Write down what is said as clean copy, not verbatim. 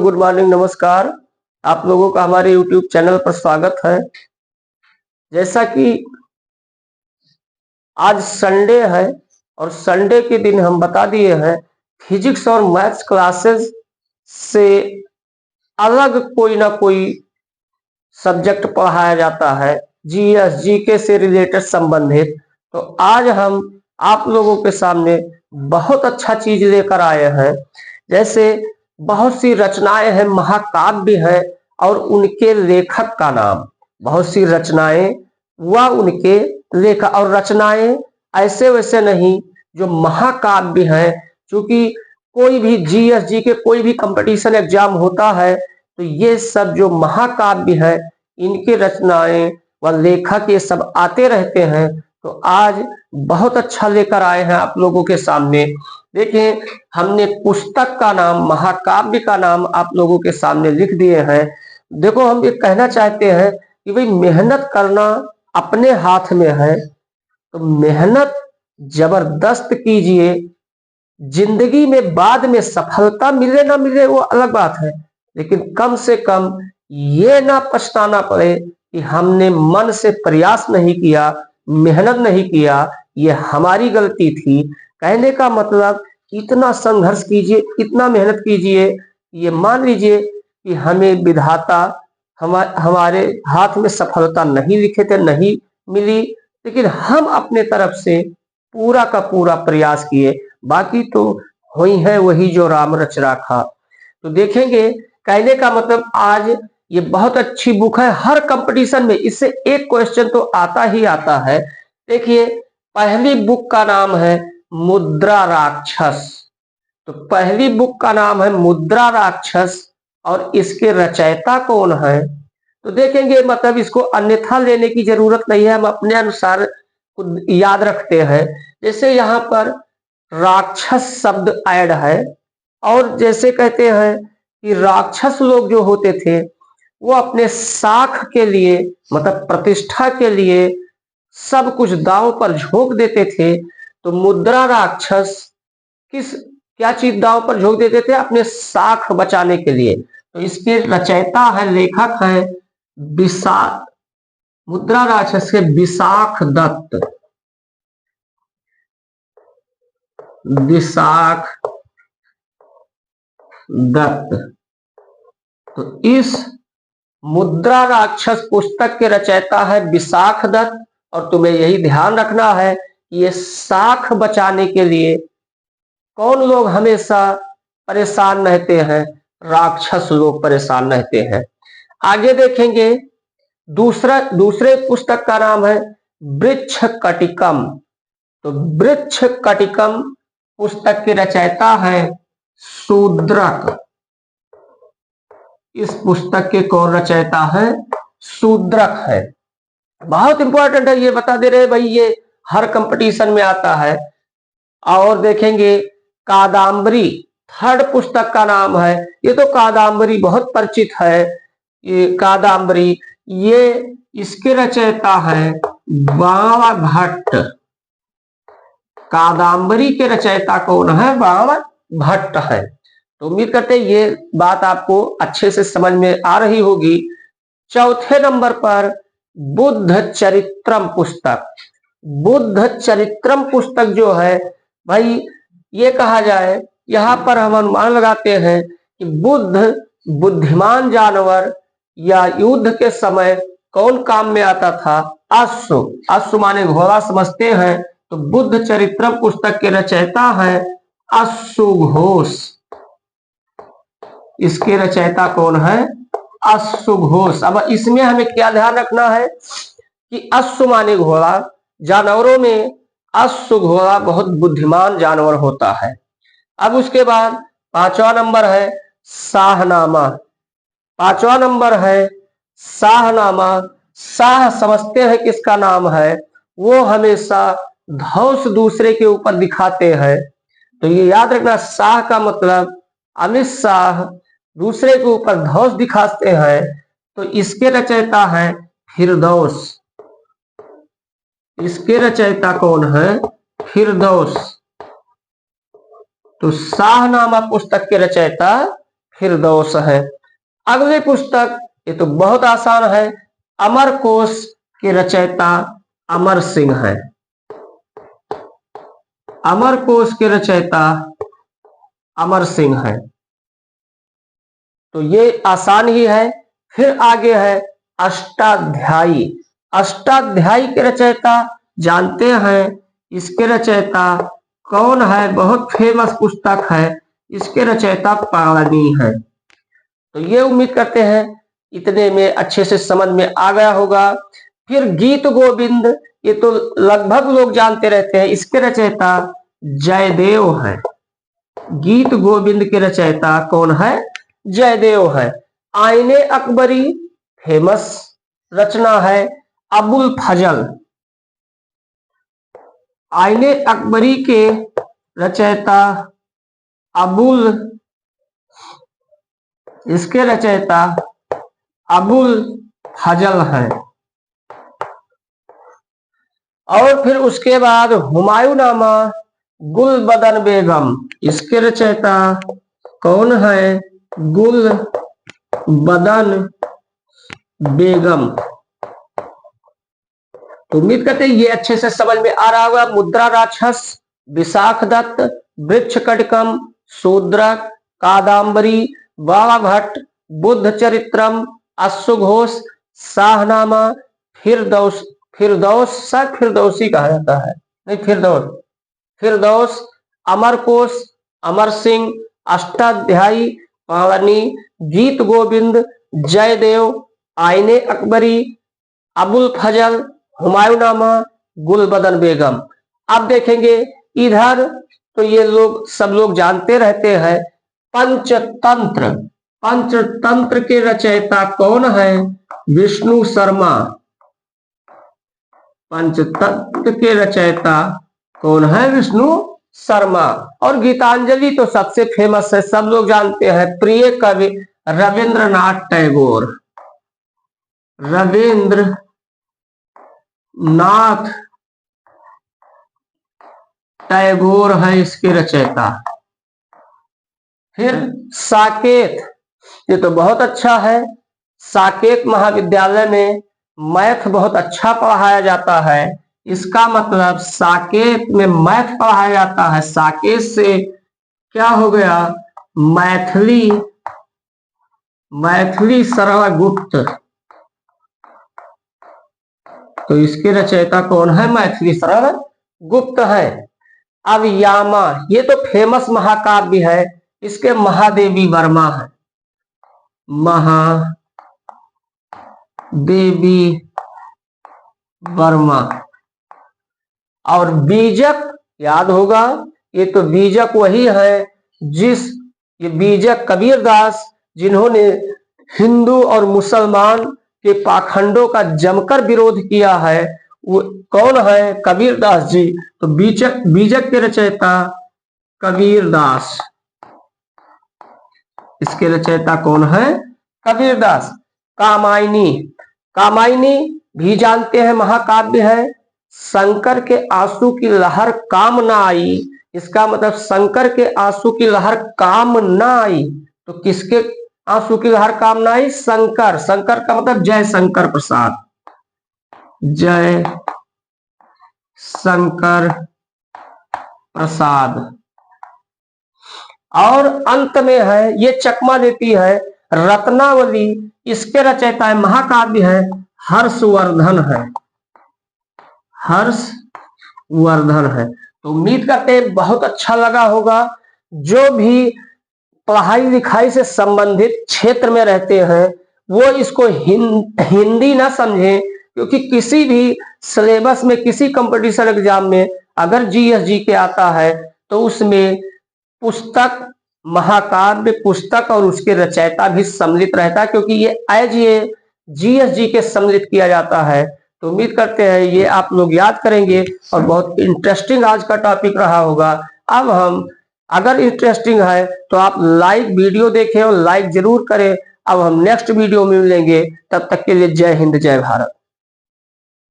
Good morning, नमस्कार। आप लोगों का हमारे YouTube चैनल पर स्वागत है। जैसा कि आज संडे है और संडे के दिन हम बता दिए हैं फिजिक्स और मैथ्स क्लासेस से अलग कोई ना कोई सब्जेक्ट पढ़ाया जाता है, जीएस जीके से रिलेटेड संबंधित। तो आज हम आप लोगों के सामने बहुत अच्छा चीज लेकर आए हैं। जैसे बहुत सी रचनाएं हैं, महाकाव्य है और उनके लेखक का नाम। बहुत सी रचनाएं व उनके लेखक, और रचनाएं ऐसे वैसे नहीं, जो महाकाव्य है। क्योंकि कोई भी जीएस जी के कोई भी कंपटीशन एग्जाम होता है तो ये सब जो महाकाव्य है, इनके रचनाएं व लेखक ये सब आते रहते हैं। तो आज बहुत अच्छा लेकर आए हैं आप लोगों के सामने। देखिए, हमने पुस्तक का नाम, महाकाव्य का नाम आप लोगों के सामने लिख दिए हैं। देखो, हम ये कहना चाहते हैं कि भाई मेहनत करना अपने हाथ में है, तो मेहनत जबरदस्त कीजिए। जिंदगी में बाद में सफलता मिले ना मिले वो अलग बात है, लेकिन कम से कम ये ना पछताना पड़े कि हमने मन से प्रयास नहीं किया, मेहनत नहीं किया, ये हमारी गलती थी। कहने का मतलब इतना संघर्ष कीजिए, इतना मेहनत कीजिए। ये मान लीजिए कि हमें विधाता हमारे हाथ में सफलता नहीं लिखे थे, नहीं मिली, लेकिन हम अपने तरफ से पूरा का पूरा प्रयास किए। बाकी तो हुई है वही जो राम रच राखा। तो देखेंगे, कहने का मतलब आज ये बहुत अच्छी बुक है। हर कंपटीशन में इससे एक क्वेश्चन तो आता ही आता है। देखिए, पहली बुक का नाम है मुद्रा राक्षस। तो पहली बुक का नाम है मुद्रा राक्षस और इसके रचयिता कौन है? तो देखेंगे, मतलब इसको अन्यथा लेने की जरूरत नहीं है, हम अपने अनुसार याद रखते हैं। जैसे यहाँ पर राक्षस शब्द ऐड है, और जैसे कहते हैं कि राक्षस लोग जो होते थे वो अपने साख के लिए, मतलब प्रतिष्ठा के लिए सब कुछ दांव पर झोंक देते थे। तो मुद्रा राक्षस क्या चीज दांव पर झोंक देते थे? अपने साख बचाने के लिए। तो इसके रचयिता है, लेखक है मुद्रा राक्षस के विशाख दत्त। विशाख दत्त। तो इस मुद्रा राक्षस पुस्तक के रचयिता है विशाख दत्त। और तुम्हें यही ध्यान रखना है कि ये साख बचाने के लिए कौन लोग हमेशा परेशान रहते हैं? राक्षस लोग परेशान रहते हैं। आगे देखेंगे, दूसरे पुस्तक का नाम है वृक्ष कटिकम। तो वृक्ष कटिकम पुस्तक के रचयिता है शूद्रक। इस पुस्तक के कौन रचयिता है? शूद्रक है। बहुत इंपॉर्टेंट है, ये बता दे रहे भाई, ये हर कंपटीशन में आता है। और देखेंगे कादम्बरी, थर्ड पुस्तक का नाम है। ये तो कादम्बरी बहुत परिचित है, ये कादम्बरी। ये इसके रचयिता है बाण भट्ट। कादम्बरी के रचयिता कौन है? बाण भट्ट है। तो उम्मीद करते हैं ये बात आपको अच्छे से समझ में आ रही होगी। चौथे नंबर पर बुद्ध चरित्रम पुस्तक। बुद्ध चरित्रम पुस्तक जो है भाई, ये कहा जाए, यहाँ पर हम अनुमान लगाते हैं कि बुद्ध बुद्धिमान जानवर या युद्ध के समय कौन काम में आता था? अश्व। अश्व माने घोड़ा समझते हैं। तो बुद्ध चरित्रम पुस्तक के रचयिता है अश्वघोष। इसके रचयिता कौन है? अश्वघोष। अब इसमें हमें क्या ध्यान रखना है कि अश्व माने घोड़ा, जानवरों में अश्व घोड़ा बहुत बुद्धिमान जानवर होता है। अब उसके बाद पांचवा नंबर है शाहनामा। पांचवा नंबर है शाहनामा। शाह समझते हैं किसका नाम है? वो हमेशा धौंस दूसरे के ऊपर दिखाते हैं। तो ये याद रखना, शाह का मतलब अमित शाह दूसरे के ऊपर धौंस दिखाते हैं। तो इसके रचयिता है फिरदौस। इसके रचयिता कौन है? फिरदौस। तो शाहनामा पुस्तक के रचयिता फिरदौस है। अगली पुस्तक, ये तो बहुत आसान है, अमरकोश के रचयिता अमर सिंह है। अमरकोश के रचयिता अमर सिंह है, तो ये आसान ही है। फिर आगे है अष्टाध्यायी। अष्टाध्यायी के रचयिता जानते हैं, इसके रचयिता कौन है? बहुत फेमस पुस्तक है, इसके रचयिता पाणिनि है। तो ये उम्मीद करते हैं इतने में अच्छे से समझ में आ गया होगा। फिर गीत गोविंद, ये तो लगभग लोग जानते रहते हैं, इसके रचयिता जयदेव है। गीत गोविंद के रचयिता कौन है? जयदेव है। आईने अकबरी फेमस रचना है अबुल फजल। आईने अकबरी के रचयिता अबुल, इसके रचयिता अबुल फजल है। और फिर उसके बाद हुमायूंनामा गुलबदन बेगम, इसके रचयिता कौन है? गुलबदन बेगम। तो उम्मीद करते हैं ये अच्छे से समझ में आ रहा होगा। मुद्रा राक्षस, विशाख दत्त, वृक्ष कटकम, शूद्रक, कादम्बरी, बाबा भट्ट, बुद्ध चरित्रम, अश्वघोष, शाहनामा, फिरदौस, फिरदौसी कहा जाता है, नहीं फिरदौस, अमरकोश, अमर सिंह, अष्टाध्यायी, पाणिनि, गीत गोविंद, जयदेव, आईने अकबरी, अबुल फजल, हुमायूंनामा, गुलबदन बेगम। अब देखेंगे इधर, तो ये लोग सब लोग जानते रहते हैं। पंचतंत्र, पंचतंत्र के रचयिता कौन है? विष्णु शर्मा। पंचतंत्र के रचयिता कौन है? विष्णु शर्मा। और गीतांजलि तो सबसे फेमस है, सब लोग जानते हैं, प्रिय कवि रविंद्रनाथ टैगोर। रविंद्रनाथ टैगोर है इसके रचयिता। फिर साकेत, ये तो बहुत अच्छा है। साकेत महाविद्यालय में मैथ बहुत अच्छा पढ़ाया जाता है, इसका मतलब साकेत में मैथ पढ़ाया जाता है। साकेत से क्या हो गया? मैथिली, मैथिली सरला गुप्त। तो इसके रचयिता कौन है? मैथिली सरला गुप्त है। अब यामा, ये तो फेमस महाकाव्य है, इसके महादेवी वर्मा है। महादेवी वर्मा। और बीजक याद होगा, ये तो बीजक वही है ये बीजक कबीरदास, जिन्होंने हिंदू और मुसलमान के पाखंडों का जमकर विरोध किया है, वो कौन है? कबीरदास जी। तो बीजक के रचयिता कबीरदास, इसके रचयिता कौन है? कबीरदास। कामायनी, कामायनी भी जानते हैं, महाकाव्य है। शंकर के आंसू की लहर काम ना आई, इसका मतलब शंकर के आंसू की लहर काम ना आई। तो किसके आंसू की लहर काम ना आई? शंकर। शंकर का मतलब जय शंकर प्रसाद, जय शंकर प्रसाद। और अंत में है, ये चकमा देती है, रत्नावली, इसके रचयिता है, महाकाव्य है, हर्षवर्धन है। हर्षवर्धन है। तो उम्मीद करते हैं बहुत अच्छा लगा होगा। जो भी पढ़ाई लिखाई से संबंधित क्षेत्र में रहते हैं वो इसको हिंदी ना समझें, क्योंकि किसी भी सिलेबस में, किसी कंपटीशन एग्जाम में अगर जीएस के आता है तो उसमें पुस्तक, महाकाव्य पुस्तक और उसके रचयिता भी सम्मिलित रहता है, क्योंकि ये जीएस के सम्मिलित किया जाता है। तो उम्मीद करते हैं ये आप लोग याद करेंगे और बहुत इंटरेस्टिंग आज का टॉपिक रहा होगा। अब हम, अगर इंटरेस्टिंग है तो आप वीडियो देखें और लाइक जरूर करें। अब हम नेक्स्ट वीडियो में मिलेंगे, तब तक के लिए जय हिंद, जय भारत।